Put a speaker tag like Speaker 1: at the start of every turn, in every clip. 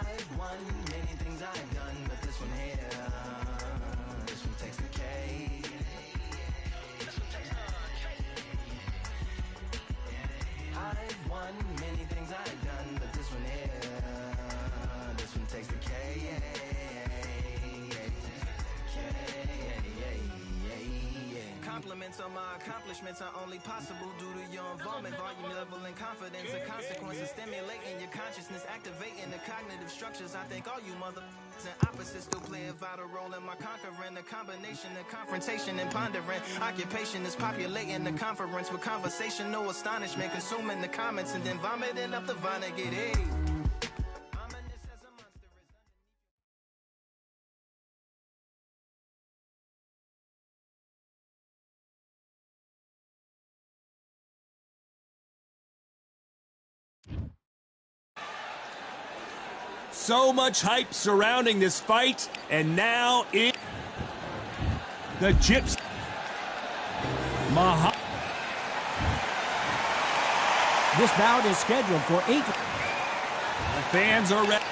Speaker 1: I've won many things I've done, but this one here, this one takes the cake. I've won many things I've done, but this one here, this one takes the cake. Compliments on my accomplishments are only possible due to your involvement, volume, level, and confidence. The consequences stimulating your consciousness, activating the cognitive structures. I think all you mother and opposites still play a vital role in my conquering. The combination of confrontation and pondering. Occupation is populating the conference with conversation, no astonishment, consuming the comments and then vomiting up the Vonnegut. Hey.
Speaker 2: So much hype surrounding this fight, and now the Gypsy.
Speaker 3: This bout is scheduled for 8.
Speaker 2: The fans are ready.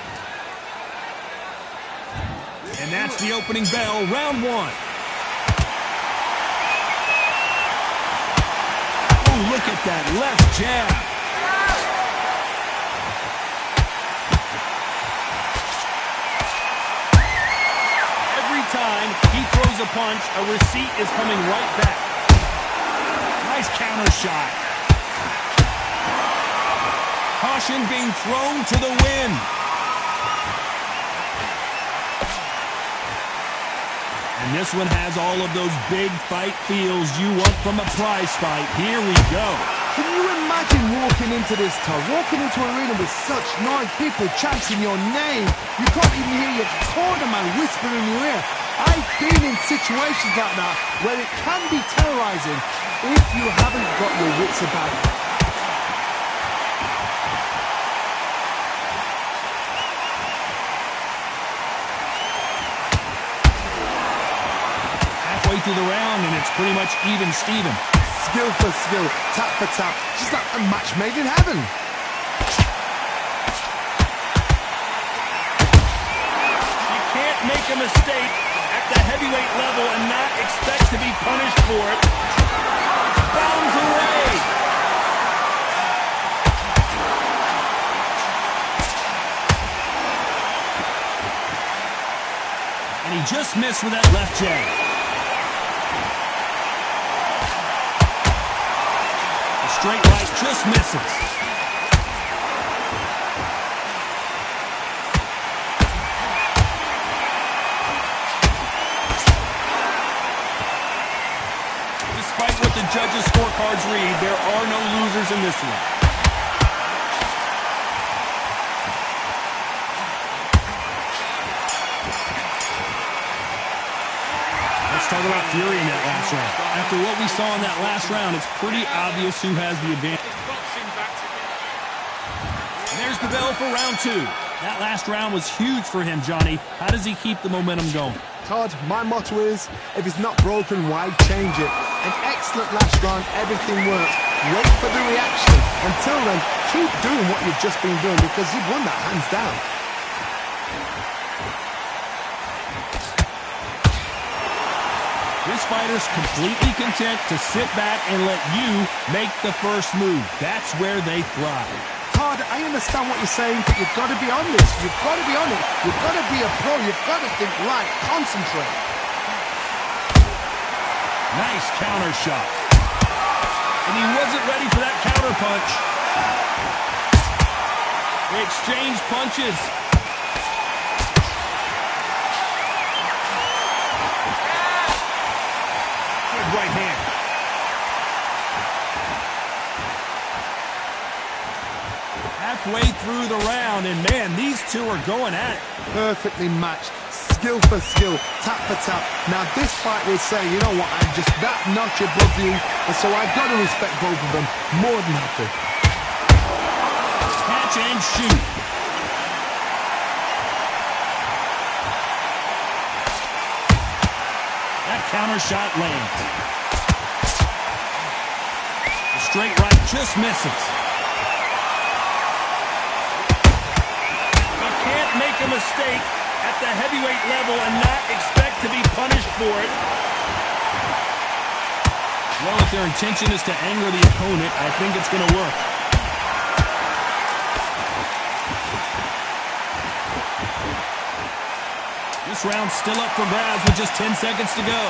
Speaker 2: And that's the opening bell, round 1. Oh, look at that left jab. Time he throws a punch, a receipt is coming right back. Nice counter shot. Caution being thrown to the wind. And this one has all of those big fight feels you want from a prize fight. Here we go.
Speaker 4: Can you imagine walking into this town, walking into an arena with such nice people chanting your name? You can't even hear your corner man whisper in your ear. I've been in situations like that where it can be terrorizing if you haven't got your wits about it.
Speaker 2: Halfway through the round and it's pretty much even Steven.
Speaker 4: Skill for skill, tap for tap, just like a match made in heaven.
Speaker 2: You can't make a mistake at the heavyweight level and not expect to be punished for it. Bounds away. And he just missed with that left jab. Straight right just misses. Despite what the judges' scorecards read, there are no losers in this one. Let's talk about fury in that last round. After what we saw in that last round, it's pretty obvious who has the advantage. And there's the bell for round 2. That last round was huge for him, Johnny. How does he keep the momentum going?
Speaker 4: Todd, my motto is, if it's not broken, why change it? An excellent last round, everything worked. Wait for the reaction. Until then, keep doing what you've just been doing because you've won that hands down.
Speaker 2: This fighter's completely content to sit back and let you make the first move. That's where they thrive.
Speaker 4: Todd, I understand what you're saying, but you've got to be on this. You've got to be on it. You've got to be a pro. You've got to think right. Concentrate.
Speaker 2: Nice counter shot. And he wasn't ready for that counter punch. They exchanged punches. Right hand. Halfway through the round, and man, these two are going at it.
Speaker 4: Perfectly matched, skill for skill, tap for tap. Now this fight will say, you know what, I'm just that notch above you, and so I've got to respect both of them. More than happy.
Speaker 2: Catch and shoot. That counter shot lands. The straight right just misses. He can't make mistake at the heavyweight level and not expect to be punished for it.
Speaker 3: Well, if their intention is to anger the opponent, I think it's going to work. This round's still up for grabs with just 10 seconds to go.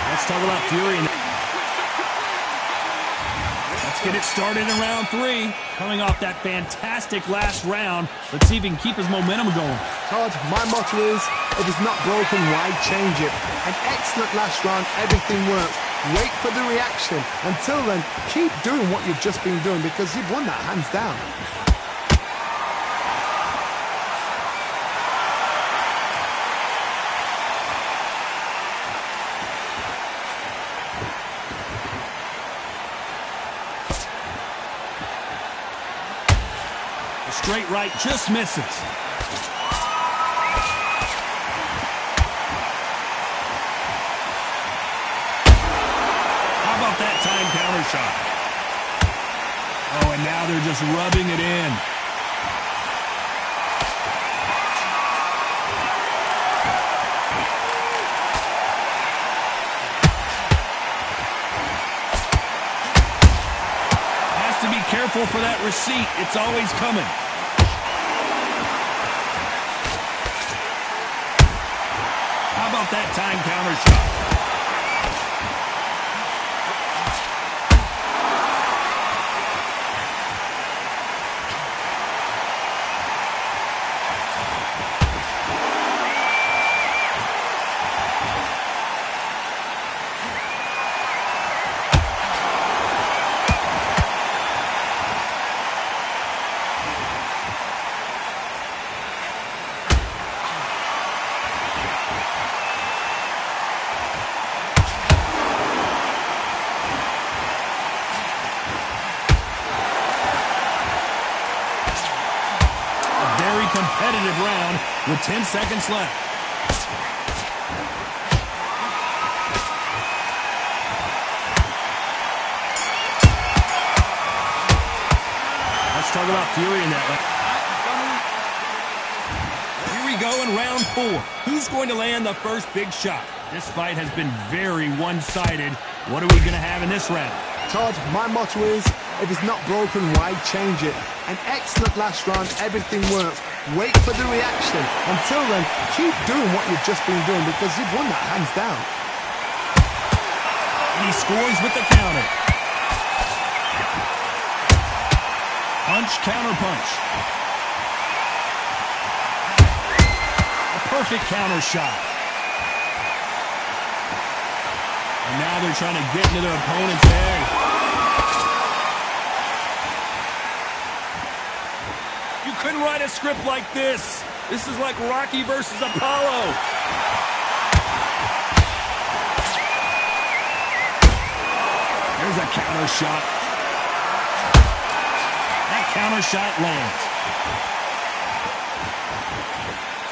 Speaker 3: Let's talk about Fury. Let's get it started in round 3. Coming off that fantastic last round, let's see if he can keep his momentum going.
Speaker 4: Todd, my motto is, if it's not broken, why change it? An excellent last round, everything works. Wait for the reaction. Until then, keep doing what you've just been doing because you've won that hands down.
Speaker 3: The straight right just misses. That time counter shot. Oh, and now they're just rubbing it in. Has to be careful for that receipt. It's always coming. How about that time counter shot? Competitive round with 10 seconds left. Let's talk about Fury in that one. Here we go in round 4. Who's going to land the first big shot? This fight has been very one-sided. What are we going to have in this round?
Speaker 4: Todd, my motto is, if it's not broken, why change it? An excellent last round, everything works. Wait for the reaction. Until then, keep doing what you've just been doing because you've won that hands down.
Speaker 3: And he scores with the counter. Punch, counter punch. A perfect counter shot. And now they're trying to get into their opponent's head.
Speaker 2: You couldn't write a script like this. This is like Rocky versus Apollo.
Speaker 3: There's a counter shot. That counter shot lands.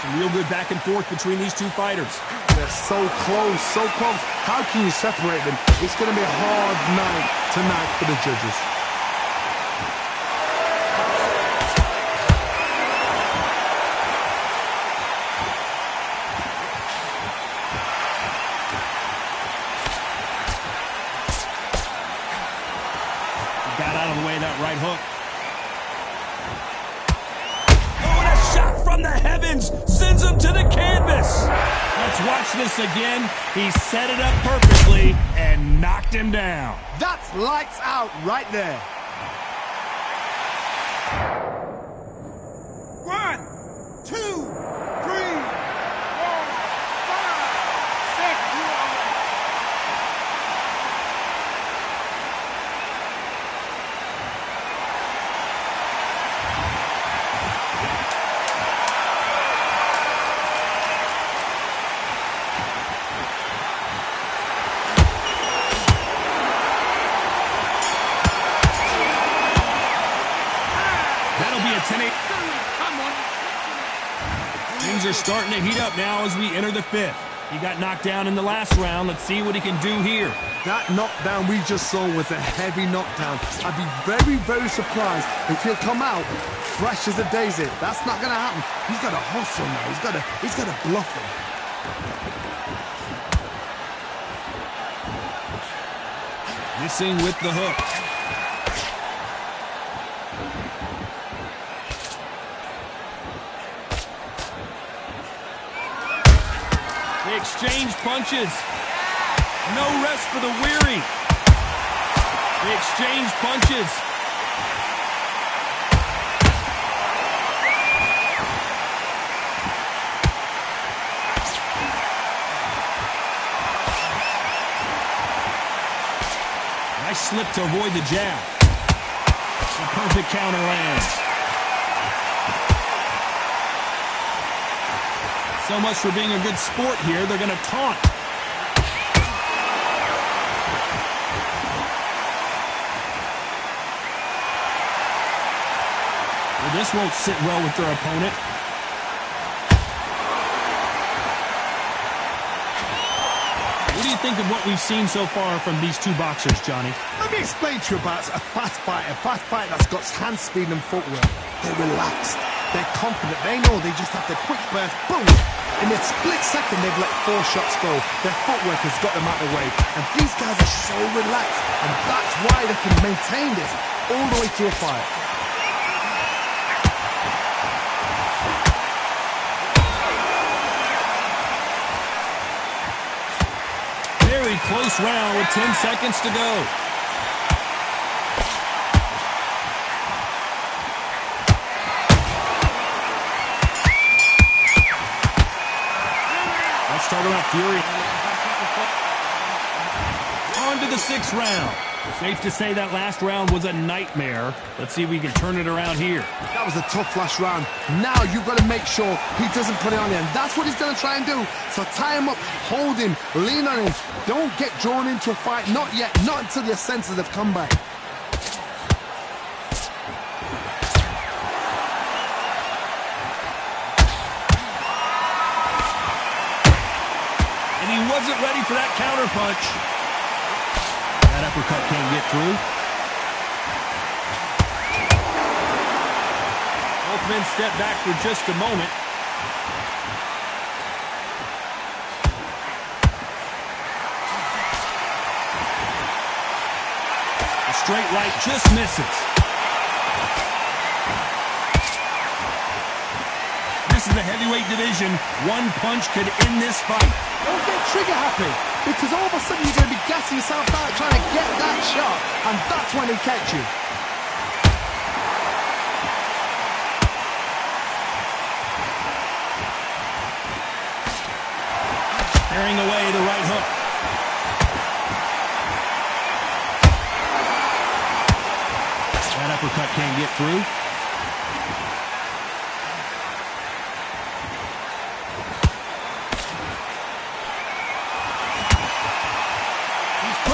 Speaker 3: Some real good back and forth between these two fighters.
Speaker 4: They're so close, so close. How can you separate them? It's going to be a hard night tonight for the judges.
Speaker 3: Got out of the way of that right hook.
Speaker 2: Oh, and a shot from the heavens sends him to the canvas.
Speaker 3: Let's watch this again. He set it up perfectly and knocked him down.
Speaker 4: That's lights out right there.
Speaker 5: 1, 2, 3, 4, 5, 6.
Speaker 3: Things are starting to heat up now as we enter the 5th. He got knocked down in the last round. Let's see what he can do here.
Speaker 4: That knockdown we just saw was a heavy knockdown. I'd be very, very surprised if he'll come out fresh as a daisy. That's not going to happen. He's got to hustle now. He's got to bluff him.
Speaker 3: Missing with the hook. They exchange punches. No rest for the weary. They exchange punches. Nice slip to avoid the jab. The perfect counter lands. So much for being a good sport here. They're going to taunt. Well, this won't sit well with their opponent. What do you think of what we've seen so far from these two boxers, Johnny?
Speaker 4: Let me explain to you about a fast fighter that's got hand speed and footwork. They're relaxed. They're confident. They know they just have to quick burst, boom. In a split second, they've let 4 shots go. Their footwork has got them out of the way. And these guys are so relaxed. And that's why they can maintain this all the way to a fight.
Speaker 3: Very close round with 10 seconds to go. Let's talk about Fury. On to the 6th round. Safe to say that last round was a nightmare. Let's see if we can turn it around here.
Speaker 4: That was a tough last round. Now you've got to make sure he doesn't put it on you. And that's what he's going to try and do. So tie him up, hold him, lean on him. Don't get drawn into a fight. Not yet. Not until your senses have come back.
Speaker 3: And he wasn't ready for that counter punch. That uppercut can't get through. Both men step back for just a moment. The straight right just misses. This is the heavyweight division. One punch could end this fight.
Speaker 4: Don't get trigger happy, because all of a sudden you're going to be gassing yourself out trying to get that shot, and that's when he catch you.
Speaker 3: Tearing away the right hook. That uppercut can't get through.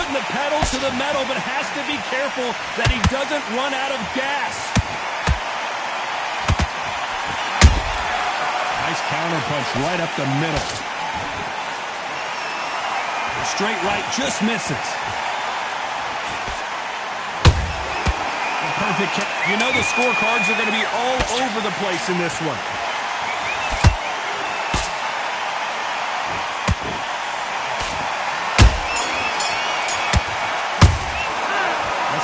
Speaker 3: The pedal to the metal, but has to be careful that he doesn't run out of gas. Nice counter punch right up the middle. The straight right just misses. The perfect. You know the scorecards are going to be all over the place in this one.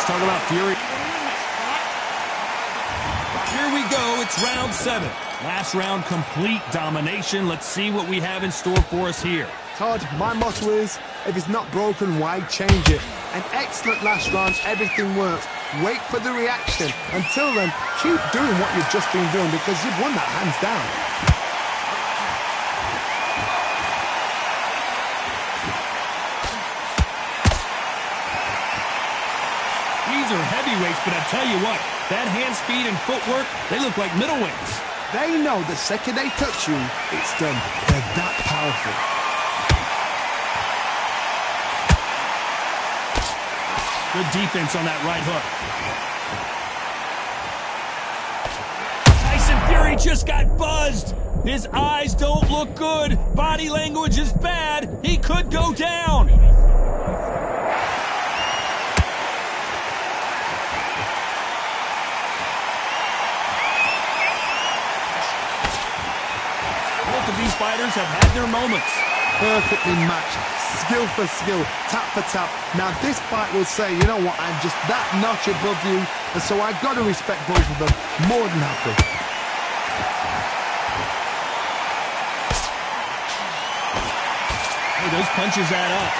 Speaker 3: Talk about Fury. Here we go. It's round 7. Last round, complete domination. Let's see what we have in store for us here.
Speaker 4: Todd, my motto is, if it's not broken, why change it? An excellent last round. Everything works. Wait for the reaction. Until then, keep doing what you've just been doing, because you've won that hands down.
Speaker 3: These are heavyweights, but I tell you what, that hand speed and footwork, they look like middleweights.
Speaker 4: They know the second they touch you, it's done. They're that powerful.
Speaker 3: Good defense on that right hook. Tyson Fury just got buzzed. His eyes don't look good. Body language is bad. He could go down. Both of these fighters have had their moments.
Speaker 4: Perfectly matched, skill for skill, tap for tap. Now this fight will say, you know what, I'm just that notch above you, and so I've got to respect both of them more than happy.
Speaker 3: Hey, those punches add up.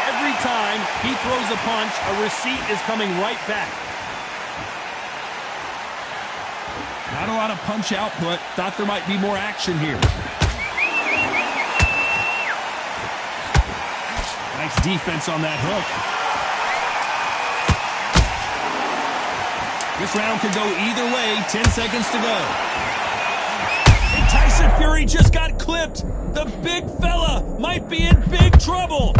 Speaker 3: Every time he throws a punch, a receipt is coming right back. Not a lot of punch output. Thought there might be more action here. Nice defense on that hook. This round could go either way. 10 seconds to go. And Tyson Fury just got clipped. The big fella might be in big trouble.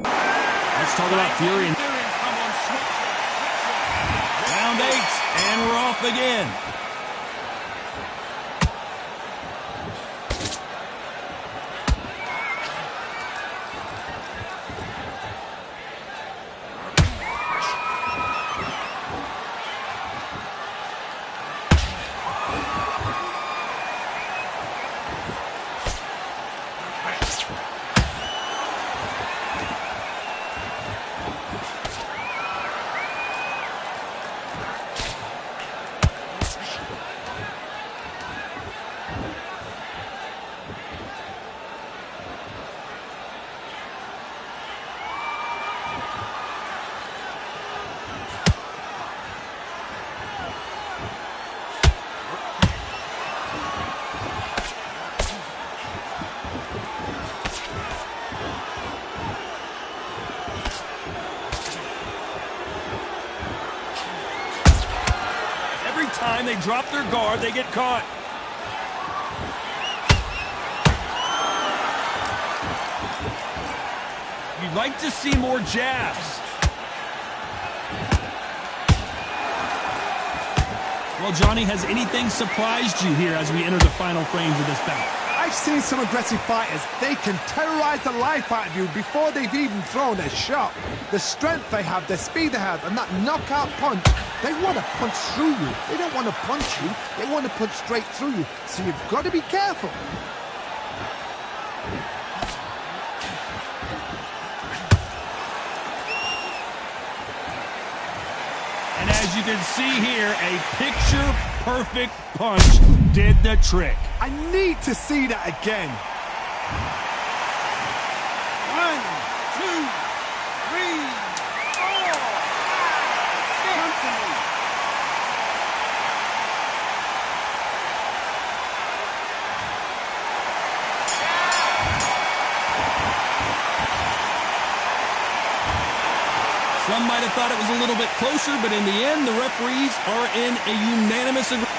Speaker 3: Let's talk about Fury. Round 8, and we're off again. Time they drop their guard, they get caught. You'd like to see more jabs. Well, Johnny, has anything surprised you here as we enter the final frames of this bout?
Speaker 4: I've seen some aggressive fighters. They can terrorize the life out of you before they've even thrown a shot. The strength they have, the speed they have, and that knockout punch, they want to punch through you. They don't want to punch you. They want to punch straight through you. So you've got to be careful.
Speaker 3: And as you can see here, a picture-perfect punch did the trick.
Speaker 4: I need to see that again.
Speaker 5: 1, 2, 3, 4. Come to me.
Speaker 3: Some might have thought it was a little bit closer, but in the end, the referees are in a unanimous agreement.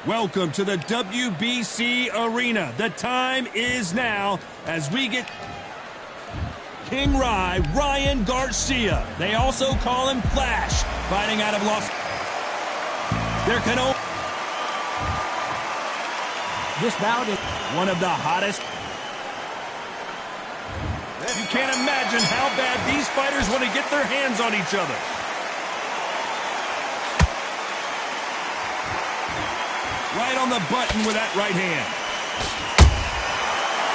Speaker 3: Welcome to the WBC Arena. The time is now as we get King Ryan Garcia. They also call him Flash, fighting out of Los. There can only this bout is one of the hottest. You can't imagine how bad these fighters want to get their hands on each other. Right on the button with that right hand.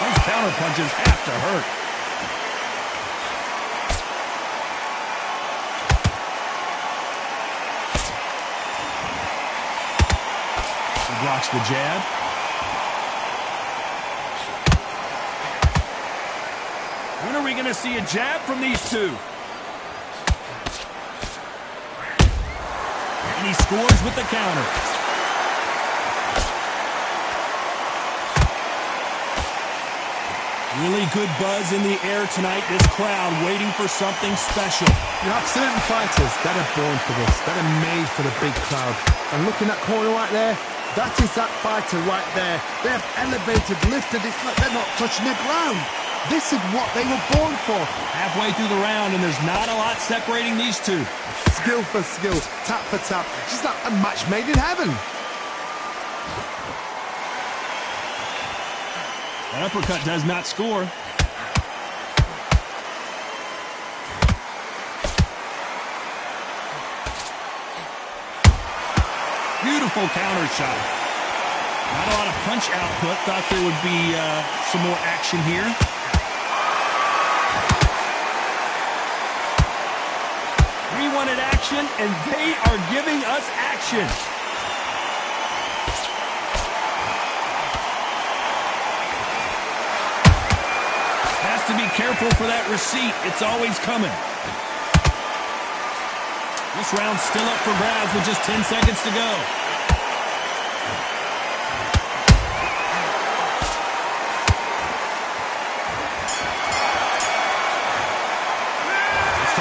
Speaker 3: Those counter punches have to hurt. He blocks the jab. When are we going to see a jab from these two? And he scores with the counter. Really good buzz in the air tonight. This crowd waiting for something special.
Speaker 4: You have certain fighters that are born for this, that are made for the big crowd. And looking at that corner right there, that is that fighter right there. They have elevated, lifted. It's like they're not touching the ground. This is what they were born for.
Speaker 3: Halfway through the round, and there's not a lot separating these two.
Speaker 4: Skill for skill, tap for tap. Just like a match made in heaven.
Speaker 3: That uppercut does not score. Beautiful counter shot. Not a lot of punch output. Thought there would be some more action here. We wanted action, and they are giving us action. Has to be careful for that receipt. It's always coming. This round's still up for grabs with just 10 seconds to go.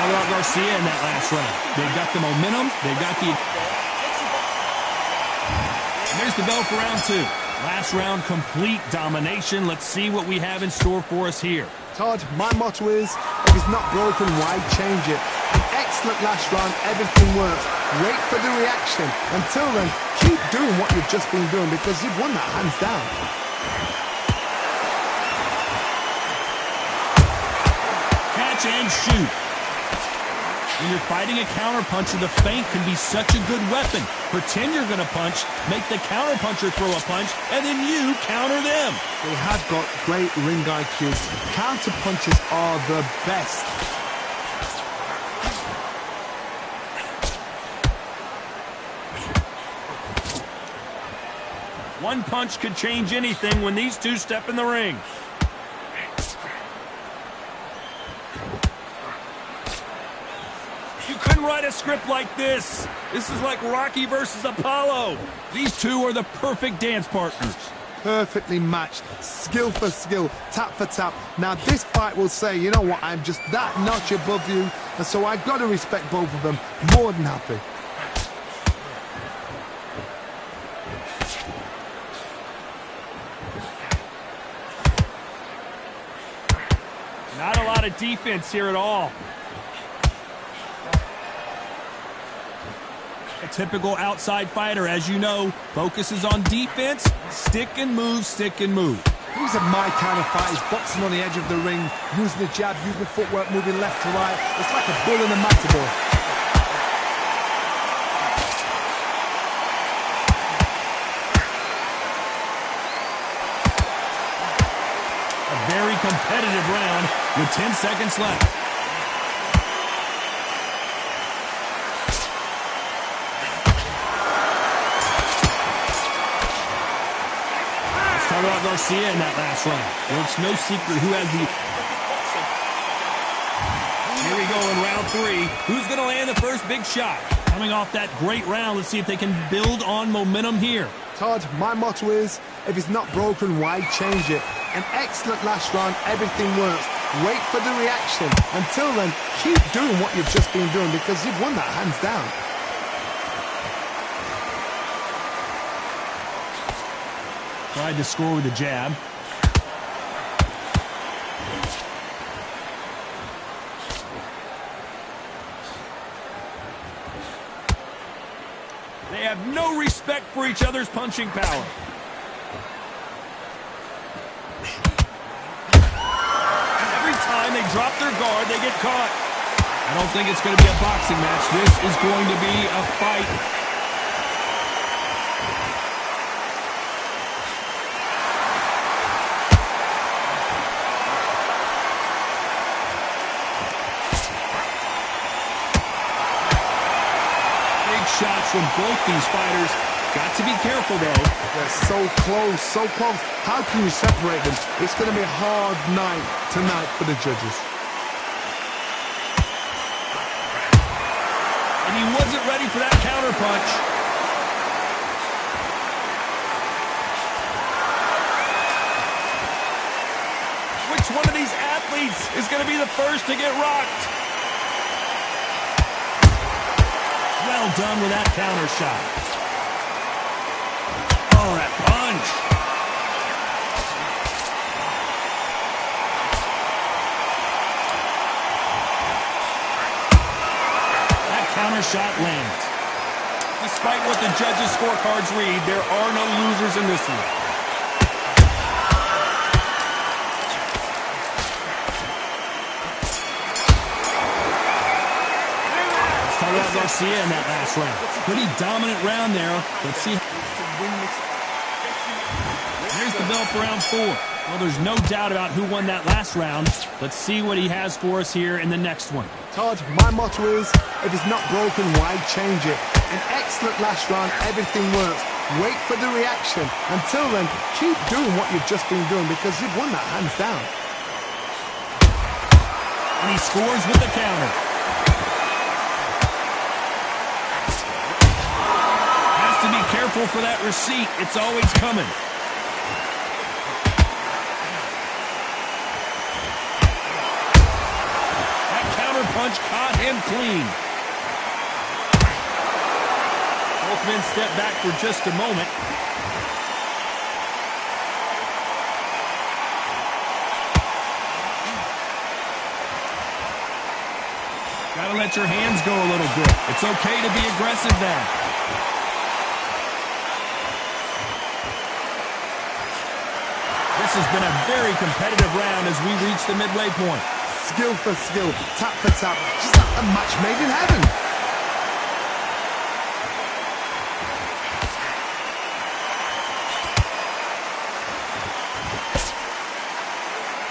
Speaker 3: About Garcia in that last round. They've got the momentum. They've got the... And there's the bell for round two. Last round, complete domination. Let's see what we have in store for us here.
Speaker 4: Todd, my motto is, if it's not broken, why change it? An excellent last round. Everything works. Wait for the reaction. Until then, keep doing what you've just been doing because you've won that hands down.
Speaker 3: Catch and shoot. When you're fighting a counterpuncher, the feint can be such a good weapon. Pretend you're going to punch, make the counterpuncher throw a punch, and then you counter them.
Speaker 4: They have got great ring IQ. Counterpunches are the best.
Speaker 3: One punch could change anything when these two step in the ring. Write a script like this. This is like Rocky versus Apollo. These two are the perfect dance partners.
Speaker 4: Perfectly matched, skill for skill, tap for tap. Now this fight will say, you know what, I'm just that notch above you, and so I've got to respect both of them. More than happy.
Speaker 3: Not a lot of defense here at all. A typical outside fighter, as you know, focuses on defense, stick and move, stick and move.
Speaker 4: These are my kind of fighters, boxing on the edge of the ring, using the jab, using the footwork, moving left to right. It's like a bull in a matador.
Speaker 3: A very competitive round with 10 seconds left. About Garcia in that last round. Well, it's no secret who has the... Here we go in round three. Who's going to land the first big shot? Coming off that great round, let's see if they can build on momentum here.
Speaker 4: Todd, my motto is, if it's not broken, why change it? An excellent last round, everything works. Wait for the reaction. Until then, keep doing what you've just been doing because you've won that hands down.
Speaker 3: Tried to score with a jab. They have no respect for each other's punching power. Every time they drop their guard, they get caught. I don't think it's going to be a boxing match. This is going to be a fight. Shots from both these fighters. Got to be careful, though.
Speaker 4: They're so close, so close. How can you separate them? It's going to be a hard night tonight for the judges.
Speaker 3: And he wasn't ready for that counter punch. Which one of these athletes is going to be the first to get rocked? Well done with that counter shot. Oh, that punch. That counter shot lands. Despite what the judges' scorecards read, there are no losers in this one. Garcia in that last round. Pretty dominant round there. Let's see. Here's the bell for round 4. Well, there's no doubt about who won that last round. Let's see what he has for us here in the next one.
Speaker 4: Todd, my motto is, if it's not broken, why change it? An excellent last round, everything works. Wait for the reaction. Until then, keep doing what you've just been doing because you've won that hands down.
Speaker 3: And he scores with the counter. To be careful for that receipt. It's always coming. That counter punch caught him clean. Both men step back for just a moment. Gotta let your hands go a little bit. It's okay to be aggressive then. This has been a very competitive round as we reach the midway point.
Speaker 4: Skill for skill, tap for tap, just like a match made in heaven.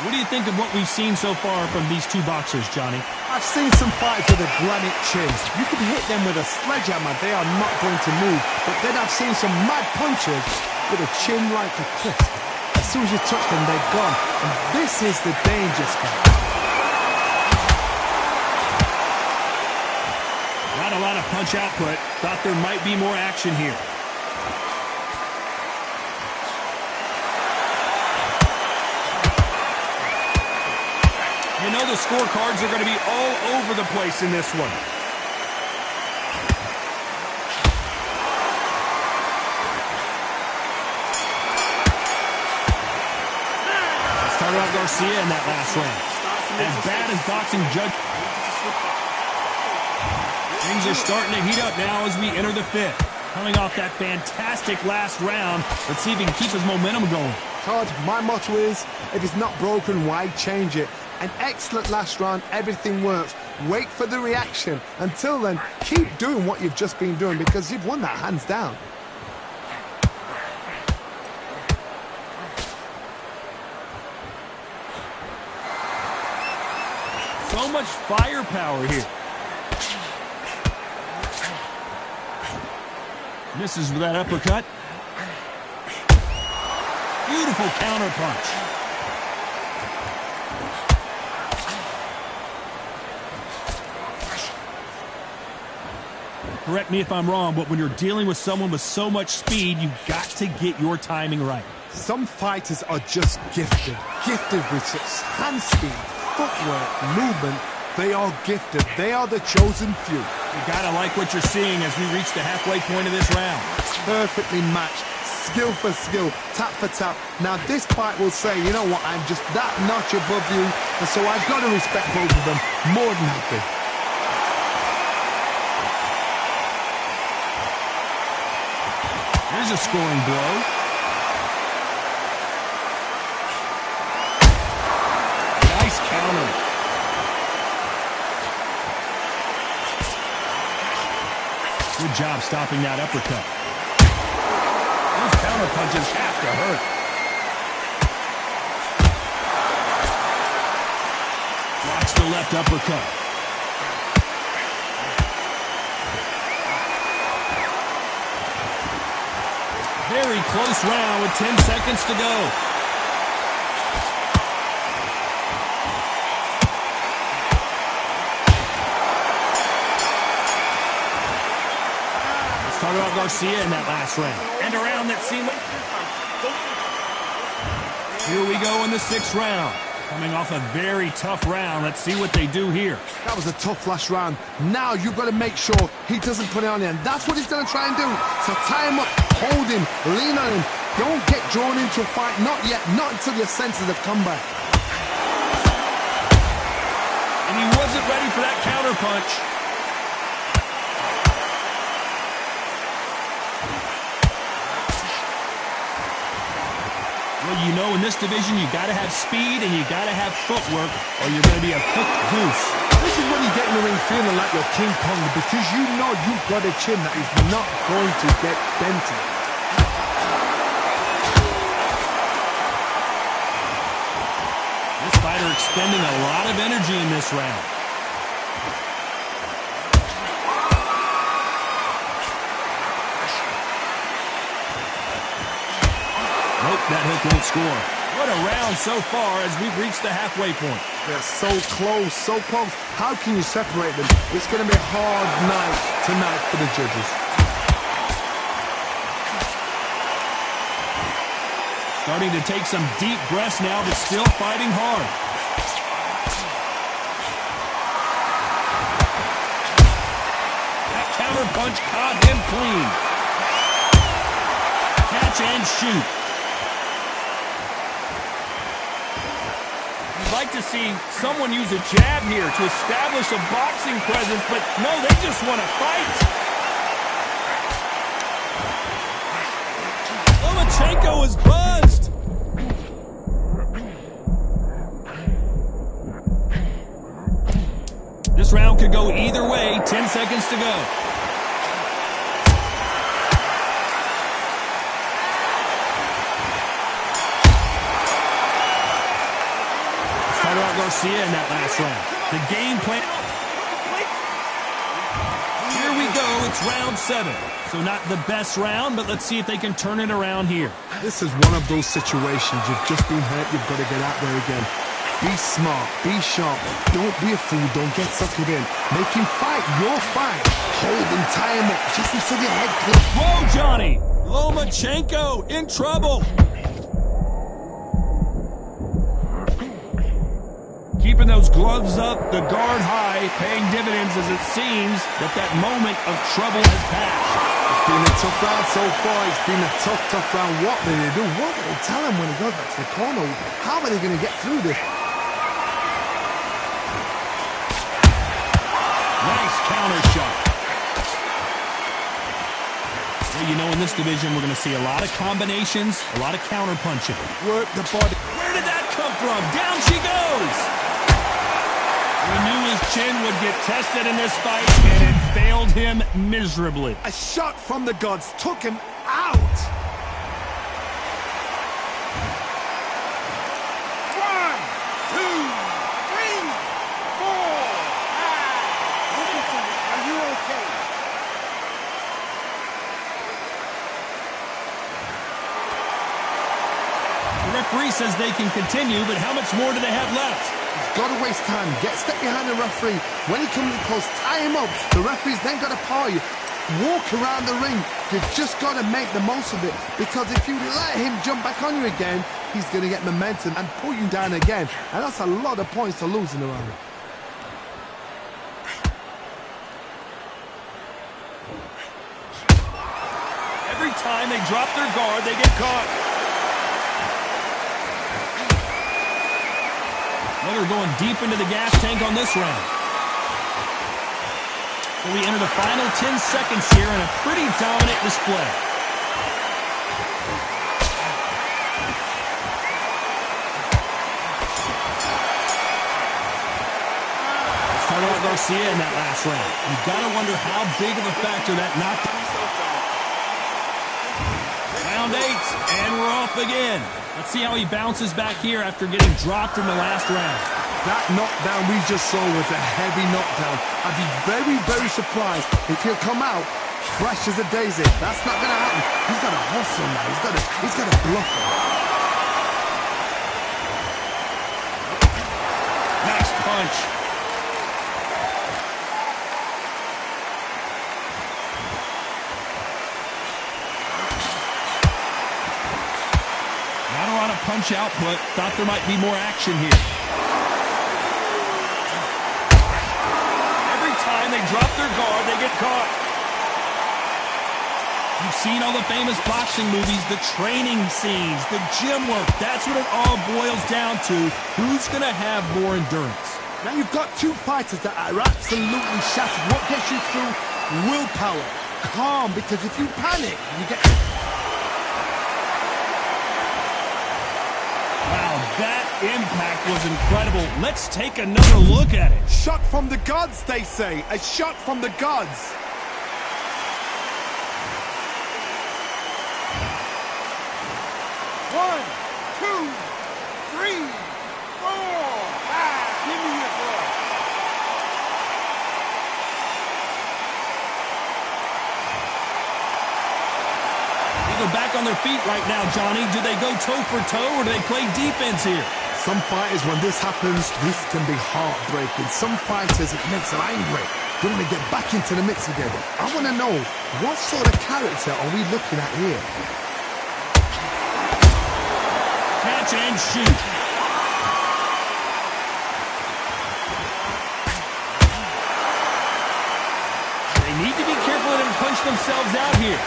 Speaker 3: What do you think of what we've seen so far from these two boxers, Johnny?
Speaker 4: I've seen some fighters with a granite chin. You can hit them with a sledgehammer, they are not going to move. But then I've seen some mad punchers with a chin like a cliff. As soon as you touch them, they're gone. And this is the danger spot.
Speaker 3: Not a lot of punch output. Thought there might be more action here. You know the scorecards are going to be all over the place in this one. Started out Garcia in that last round. As bad as boxing judge. Things are starting to heat up now as we enter the 5th. Coming off that fantastic last round, let's see if he can keep his momentum going.
Speaker 4: Todd, my motto is, if it's not broken, why change it? An excellent last round, everything works. Wait for the reaction. Until then, keep doing what you've just been doing because you've won that hands down.
Speaker 3: So much firepower here. Misses with that uppercut. Beautiful counter punch. Correct me if I'm wrong, but when you're dealing with someone with so much speed, you've got to get your timing right.
Speaker 4: Some fighters are just gifted. Gifted with such hand speed, footwork, movement. They are gifted. They are the chosen few.
Speaker 3: You gotta like what you're seeing as we reach the halfway point of this round.
Speaker 4: Perfectly matched. skill for skill, tap for tap. Now this fight will say, you know what, I'm just that notch above you, and so I've got to respect both of them. More than happy.
Speaker 3: Here's a scoring blow. Nice counter. Good job stopping that uppercut. Those counter punches have to hurt. Blocks the left uppercut. Very close round with 10 seconds to go. Let's talk about Garcia in that last round. And a round that seemed like... Here we go in the 6th round. Coming off a very tough round. Let's see what they do here.
Speaker 4: That was a tough last round. Now you've got to make sure he doesn't put it on you, and that's what he's going to try and do. So tie him up, hold him, lean on him. Don't get drawn into a fight. Not yet. Not until your senses have come back.
Speaker 3: And he wasn't ready for that counter punch. Well, you know, in this division, you got to have speed and you got to have footwork, or you're going to be a cooked goose.
Speaker 4: This is when you get in the ring feeling like you're King Kong, because you know you've got a chin that is not going to get dented.
Speaker 3: This fighter expending a lot of energy in this round. Nope, that hook won't score. What a round so far as we've reached the halfway point.
Speaker 4: They're so close, so close. How can you separate them? It's going to be a hard night tonight for the judges.
Speaker 3: Starting to take some deep breaths now, but still fighting hard. That counter punch caught him clean. Catch and shoot. You'd like to see someone use a jab here to establish a boxing presence, but no, they just want to fight. Lomachenko is buzzed. This round could go either way. 10 seconds to go. Garcia in that last round. The game plan. Here we go. It's round 7. So not the best round, but let's see if they can turn it around here.
Speaker 4: This is one of those situations. You've just been hurt. You've got to get out there again. Be smart. Be sharp. Don't be a fool. Don't get sucked in. Make him fight your fight. Hold him. Tie him up. Just until your head clicks.
Speaker 3: Whoa, Johnny. Lomachenko in trouble. Keeping those gloves up, the guard high, paying dividends as it seems that moment of trouble has passed.
Speaker 4: It's been a tough round so far. It's been a tough round. What will they do? What will they tell him when he goes back to the corner? How are they going to get through this?
Speaker 3: Nice counter shot. Well, you know, in this division, we're going to see a lot of combinations, a lot of counter punching.
Speaker 4: Work the body.
Speaker 3: Where did that come from? Down she goes. We knew his chin would get tested in this fight, and it failed him miserably.
Speaker 4: A shot from the gods took him out.
Speaker 5: 1, 2, 3, 4, 5. Are you okay?
Speaker 3: The referee says they can continue, but how much more do they have left?
Speaker 4: Got to waste time. Step behind the referee. When he comes in close, tie him up. The referee's then got to power you. Walk around the ring. You've just got to make the most of it. Because if you let him jump back on you again, he's going to get momentum and pull you down again. And that's a lot of points to lose in the round.
Speaker 3: Every time they drop their guard, they get caught. Well, they're going deep into the gas tank on this round. So we enter the final 10 seconds here in a pretty dominant display. Garcia in that last round. You've got to wonder how big of a factor that knockdown. Round 8, and we're off again. Let's see how he bounces back here after getting dropped in the last round.
Speaker 4: That knockdown we just saw was a heavy knockdown. I'd be very, very surprised if he'll come out fresh as a daisy. That's not going to happen. He's got to hustle now. He's got to bluff him.
Speaker 3: Nice punch. Punch output. Thought there might be more action here. Every time they drop their guard, they get caught. You've seen all the famous boxing movies, the training scenes, the gym work. That's what it all boils down to. Who's going to have more endurance?
Speaker 4: Now you've got two fighters that are absolutely shattered. What gets you through? Willpower. Calm, because if you panic, you get...
Speaker 3: That impact was incredible. Let's take another look at it.
Speaker 4: Shot from the gods, they say. A shot from the gods.
Speaker 5: One, two, three, four, five. Give me your boy.
Speaker 3: They're back on their feet right now, Johnny. Do they go toe for toe or do they play defense here?
Speaker 4: Some fighters, when this happens, this can be heartbreaking. Some fighters, it makes them angry. They want to get back into the mix again. I want to know, what sort of character are we looking at here?
Speaker 3: Catch and shoot. They need to be careful and punch themselves out here.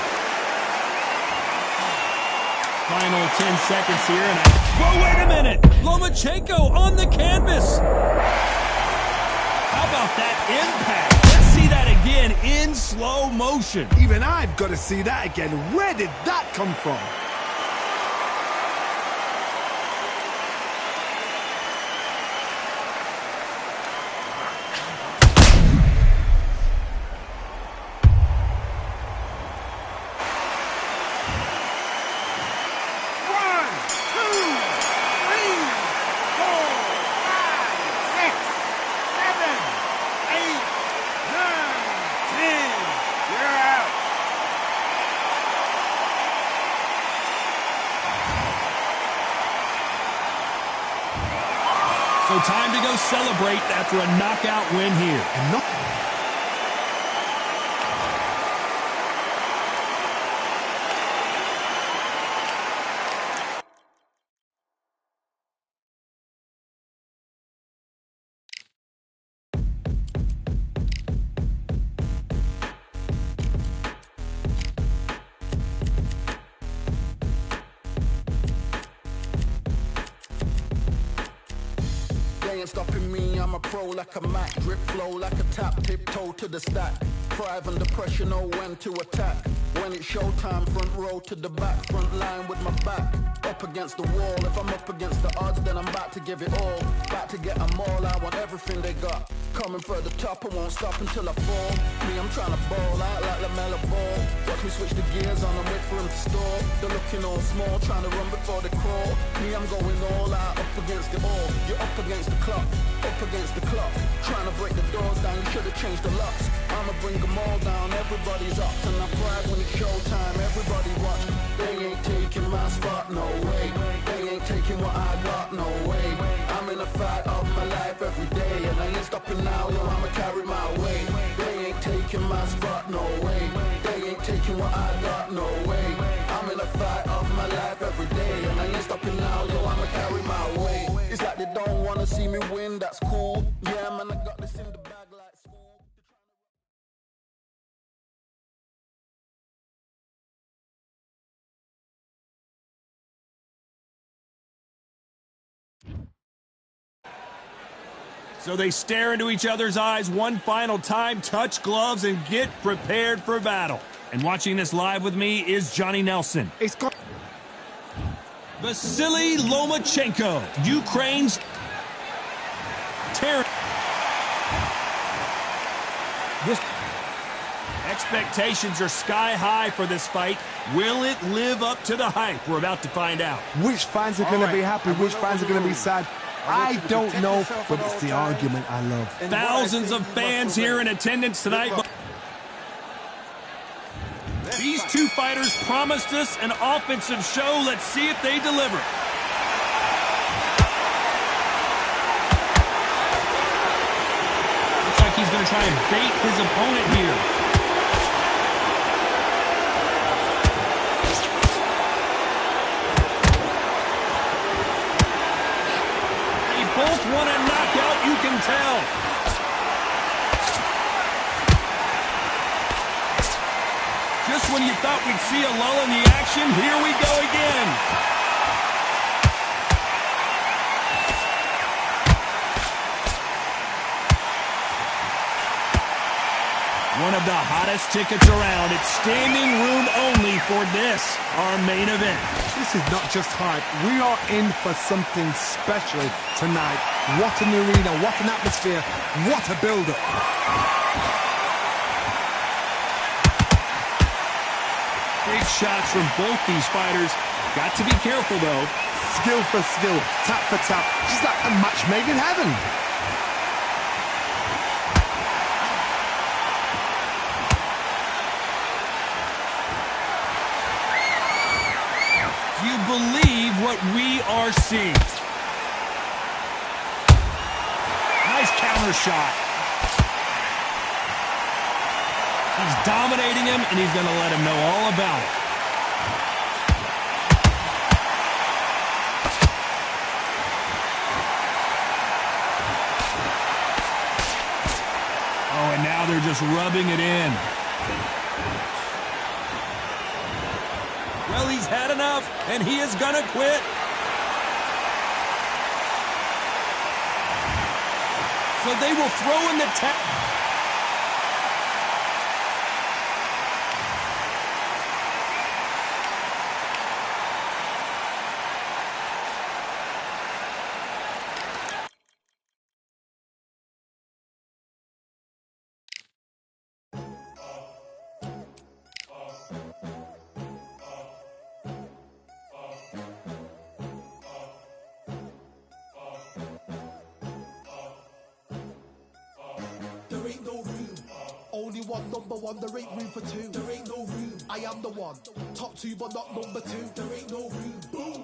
Speaker 3: Final 10 seconds here, and whoa, wait a minute! Lomachenko on the canvas! How about that impact? Let's see that again in slow motion.
Speaker 4: Even I've got to see that again. Where did that come from?
Speaker 3: So time to go celebrate after a knockout win here.
Speaker 6: Ain't stopping me, I'm a pro like a Mac. Drip flow like a tap, tiptoe to the stack. Thrive under pressure, know when to attack. When it's showtime, front row to the back. Front line with my back up against the wall. If I'm up against the odds, then I'm about to give it all. About to get them all, I want everything they got. Coming for the top, I won't stop until I fall. Me, I'm trying to ball out like LaMelo Ball. Watch me switch the gears on and wait for him to stall. They're looking all small, trying to run before they crawl. Me, I'm going all out, up against it all. You're up against the clock, up against the clock. Trying to break the doors down, you should've changed the locks. I'ma bring them all down, everybody's up. And I pride when it's showtime, everybody watch. They ain't taking my spot, no way. They ain't taking what I got, no way. I'm in a fight of my life every day, and I ain't stopping now, yo, I'ma carry my weight. They ain't taking my spot, no way. They ain't taking what I got, no way. I'm in a fight of my life every day, and I ain't stopping now, yo, I'ma carry my weight. It's like they don't wanna see me win, that's cool. Yeah, man, I got this in the bag like school.
Speaker 3: So they stare into each other's eyes one final time, touch gloves, and get prepared for battle. And watching this live with me is Johnny Nelson.
Speaker 4: It's got...
Speaker 3: Vasily Lomachenko, Ukraine's terror. Expectations are sky high for this fight. Will it live up to the hype? We're about to find out.
Speaker 4: Which fans are going to be happy, which fans are going to be sad? I don't know, but it's the argument I love.
Speaker 3: Thousands of fans here in attendance tonight. These two fighters promised us an offensive show. Let's see if they deliver. Looks like he's going to try and bait his opponent here. They both want a knockout, you can tell. Just when you thought we'd see a lull in the action, here we go again. One of the hottest tickets around. It's standing room only for this, our main event.
Speaker 4: This is not just hype. We are in for something special tonight. What an arena, what an atmosphere, what a build-up.
Speaker 3: Big shots from both these fighters. Got to be careful, though.
Speaker 4: Skill for skill, tap for tap, just like a match made in heaven.
Speaker 3: Do you believe what we are seeing? Nice counter shot. He's dominating him, and he's going to let him know all about it. Oh, and now they're just rubbing it in. Well, he's had enough, and he is going to quit. So they will throw in the towel.
Speaker 7: There ain't no room. Only one number one, there ain't room for two. There ain't no room. I am the one. Top two, but not number two. There ain't no room. Boom.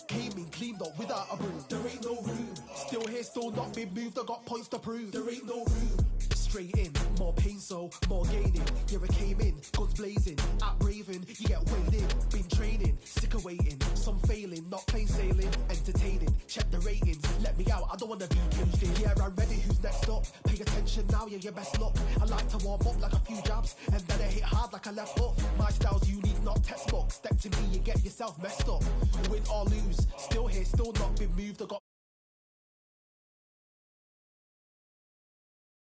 Speaker 7: Came in, cleaned up without a broom. There ain't no room. Still here, still not been moved. I got points to prove. There ain't no room. Straight in, more pain, so more gaining. Yeah, I came in, guns blazing. At Raven, you get weighed in. Been training, sick of waiting. Some failing, not plain sailing. Entertaining, check the ratings. Let me out, I don't wanna be caged in. Yeah, I'm ready, who's next up? Pay attention now, yeah, your best luck. I like to warm up like a few jabs, and then I hit hard like a left hook. My style's unique, not textbook. Step to me, you get yourself messed up. Win or lose, still here, still not been moved. I got